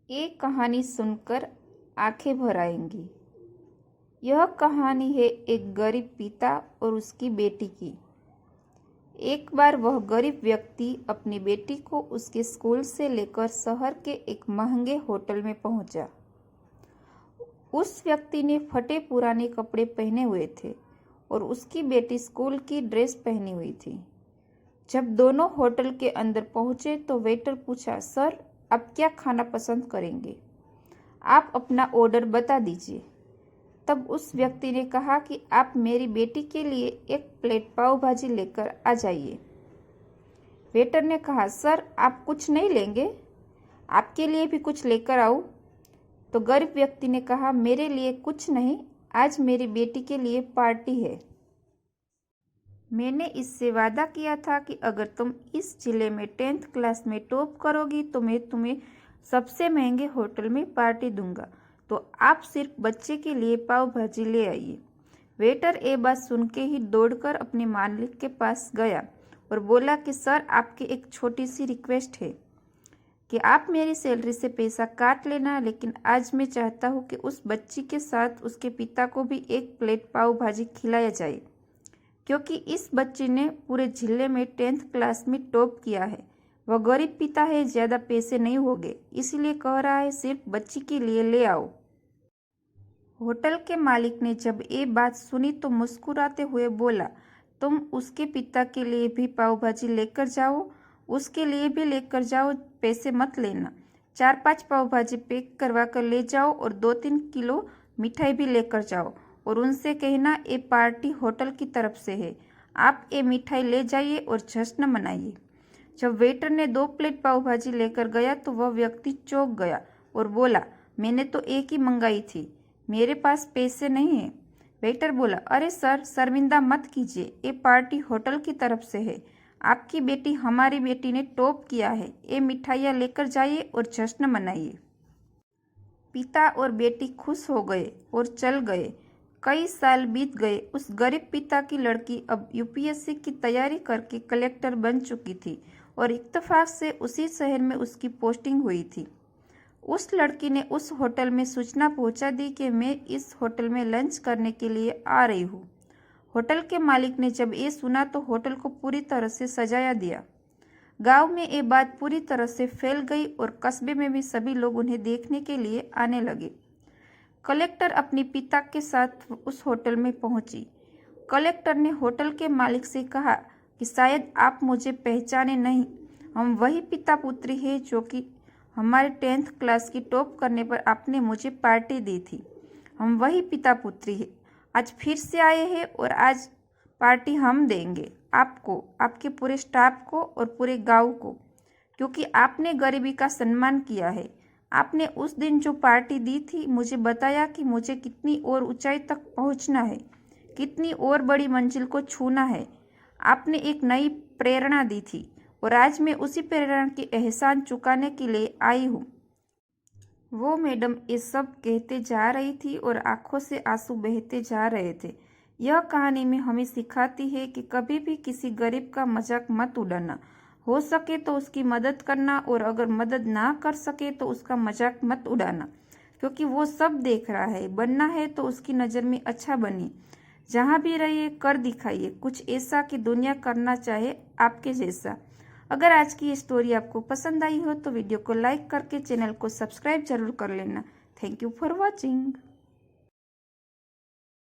एक कहानी सुनकर आंखें भर आएंगी। यह कहानी है एक गरीब पिता और उसकी बेटी की। एक बार वह गरीब व्यक्ति अपनी बेटी को उसके स्कूल से लेकर शहर के एक महंगे होटल में पहुंचा। उस व्यक्ति ने फटे पुराने कपड़े पहने हुए थे और उसकी बेटी स्कूल की ड्रेस पहनी हुई थी। जब दोनों होटल के अंदर पहुंचे तो वेटर पूछा, सर आप क्या खाना पसंद करेंगे? आप अपना ऑर्डर बता दीजिए। तब उस व्यक्ति ने कहा कि आप मेरी बेटी के लिए एक प्लेट पाव भाजी लेकर आ जाइए। वेटर ने कहा, सर आप कुछ नहीं लेंगे? आपके लिए भी कुछ लेकर आऊं? तो गरीब व्यक्ति ने कहा, मेरे लिए कुछ नहीं, आज मेरी बेटी के लिए पार्टी है। मैंने इससे वादा किया था कि अगर तुम इस जिले में 10th क्लास में टॉप करोगी तो मैं तुम्हें सबसे महंगे होटल में पार्टी दूंगा, तो आप सिर्फ बच्चे के लिए पाव भाजी ले आइए। वेटर ये बात सुन के ही दौड़कर अपने मालिक के पास गया और बोला कि सर आपकी एक छोटी सी रिक्वेस्ट है कि आप मेरी सैलरी से पैसा काट लेना, लेकिन आज मैं चाहता हूँ कि उस बच्ची के साथ उसके पिता को भी एक प्लेट पाव भाजी खिलाया जाए, क्योंकि इस बच्चे ने पूरे जिले में 10th क्लास में टॉप किया है। वह गरीब पिता है, ज़्यादा पैसे नहीं होंगे, इसीलिए कह रहा है सिर्फ बच्ची के लिए ले आओ। होटल के मालिक ने जब ये बात सुनी तो मुस्कुराते हुए बोला, तुम उसके पिता के लिए भी पाव भाजी लेकर जाओ, उसके लिए भी लेकर जाओ, पैसे मत लेना। 4-5 पाव भाजी पैक करवा कर ले जाओ और 2-3 किलो मिठाई भी लेकर जाओ और उनसे कहना ये पार्टी होटल की तरफ से है, आप ये मिठाई ले जाइए और जश्न मनाइए। जब वेटर ने 2 प्लेट पाव भाजी लेकर गया तो वह व्यक्ति चौंक गया और बोला, मैंने तो एक ही मंगाई थी, मेरे पास पैसे नहीं है। वेटर बोला, अरे सर शर्मिंदा मत कीजिए, ये पार्टी होटल की तरफ से है, आपकी बेटी हमारी बेटी ने टॉप किया है, ये मिठाइयाँ लेकर जाइए और जश्न मनाइए। पिता और बेटी खुश हो गए और चल गए। कई साल बीत गए। उस गरीब पिता की लड़की अब यूपीएससी की तैयारी करके कलेक्टर बन चुकी थी और इत्तेफाक से उसी शहर में उसकी पोस्टिंग हुई थी। उस लड़की ने उस होटल में सूचना पहुंचा दी कि मैं इस होटल में लंच करने के लिए आ रही हूँ। होटल के मालिक ने जब ये सुना तो होटल को पूरी तरह से सजाया दिया। गांव में ये बात पूरी तरह से फैल गई और कस्बे में भी सभी लोग उन्हें देखने के लिए आने लगे। कलेक्टर अपने पिता के साथ उस होटल में पहुंची। कलेक्टर ने होटल के मालिक से कहा कि शायद आप मुझे पहचाने नहीं, हम वही पिता पुत्री हैं जो कि हमारे 10th क्लास की टॉप करने पर आपने मुझे पार्टी दी थी। हम वही पिता पुत्री हैं, आज फिर से आए हैं और आज पार्टी हम देंगे आपको, आपके पूरे स्टाफ को और पूरे गांव को, क्योंकि आपने गरीबी का सम्मान किया है। आपने उस दिन जो पार्टी दी थी मुझे बताया कि मुझे कितनी और ऊंचाई तक पहुंचना है, कितनी और बड़ी मंजिल को छूना है। आपने एक नई प्रेरणा दी थी और आज मैं उसी प्रेरणा की एहसान चुकाने के लिए आई हूँ। वो मैडम ये सब कहते जा रही थी और आंखों से आंसू बहते जा रहे थे। यह कहानी में हमें सिखाती है कि कभी भी किसी गरीब का मजाक मत उड़ाना, हो सके तो उसकी मदद करना और अगर मदद ना कर सके तो उसका मजाक मत उड़ाना, क्योंकि वो सब देख रहा है। बनना है तो उसकी नज़र में अच्छा बनिए, जहाँ भी रहिए कर दिखाइए कुछ ऐसा कि दुनिया करना चाहे आपके जैसा। अगर आज की ये स्टोरी आपको पसंद आई हो तो वीडियो को लाइक करके चैनल को सब्सक्राइब जरूर कर लेना। Thank you for watching.